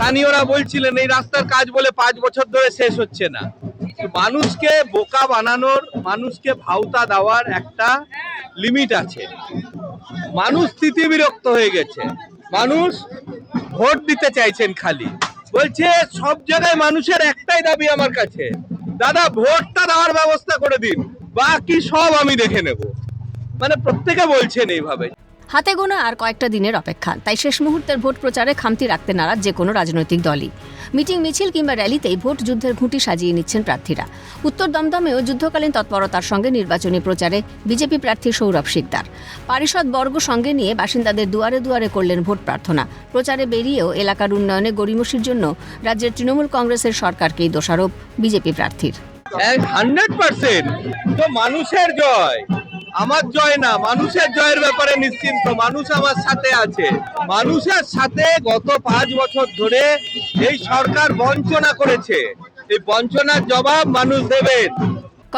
স্থানীয়রা বলছিলেন এই রাস্তার কাজ বলে 5 বছর ধরে শেষ হচ্ছে না। মানুষকে বোকা বানানোর, মানুষকে ভাওতা দেওয়ার একটা লিমিট আছে। মানুষ স্থিতিবিরক্ত হয়ে গেছে, মানুষ ভোট দিতে চাইছেন, খালি বলছে সব জায়গায় মানুষের একটাই দাবি আমার কাছে, দাদা ভোটটা দেওয়ার ব্যবস্থা করে দিন, বাকি সব আমি দেখে নেব। মানে প্রত্যেকে বলছেন এইভাবে। হাতে গোনা আর কয়েকটা দিনের অপেক্ষা, তাই শেষ মুহূর্তের ভোট প্রচারে খামতি রাখতে নারাজ যে কোনো রাজনৈতিক দলই। মিটিং, মিছিল কিংবা র্যালিতেই ভোট যুদ্ধের ঘুঁটি সাজিয়ে নিচ্ছেন প্রার্থীরা। উত্তর দমদমেও যুদ্ধকালীন তৎপরতার সঙ্গে নির্বাচনী প্রচারে বিজেপি প্রার্থী সৌরভ শিকদার। পারিষদ বর্গ সঙ্গে নিয়ে বাসিন্দাদের দুয়ারে দুয়ারে করলেন ভোট প্রার্থনা। প্রচারে বেরিয়েও এলাকার উন্নয়নে গড়িমসির জন্য রাজ্যের তৃণমূল কংগ্রেসের সরকারকেই দোষারোপ বিজেপি প্রার্থীর। 100% তো মানুষের জয়, আমার জয় না, মানুষের জয়ের ব্যাপারে নিশ্চিন্ত। মানুষ আমার সাথে আছে, মানুষের সাথে গত 5 বছর ধরে এই সরকার বঞ্চনা করেছে, এই বঞ্চনার জবাব মানুষ দেবেন।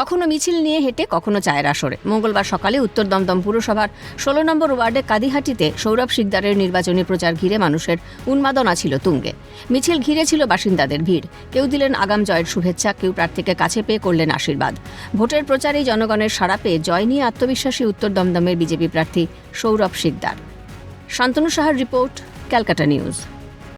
কখনো মিছিল নিয়ে হেঁটে, কখনো চায়ের আসরে। মঙ্গলবার সকালে উত্তর দমদম পুরসভার 16 নম্বর ওয়ার্ডে কাদিহাটিতে সৌরভ শিকদারের নির্বাচনী প্রচার ঘিরে মানুষের উন্মাদনা ছিল তুঙ্গে। মিছিল ঘিরে ছিল বাসিন্দাদের ভিড়। কেউ দিলেন আগাম জয়ের শুভেচ্ছা, কেউ প্রার্থীকে কাছে পেয়ে করলেন আশীর্বাদ। ভোটের প্রচারেই জনগণের সাড়া পেয়ে জয় নিয়ে আত্মবিশ্বাসী উত্তর দমদমের বিজেপি প্রার্থী সৌরভ শিকদার। শান্তনু সাহার রিপোর্ট, ক্যালকাটা নিউজ।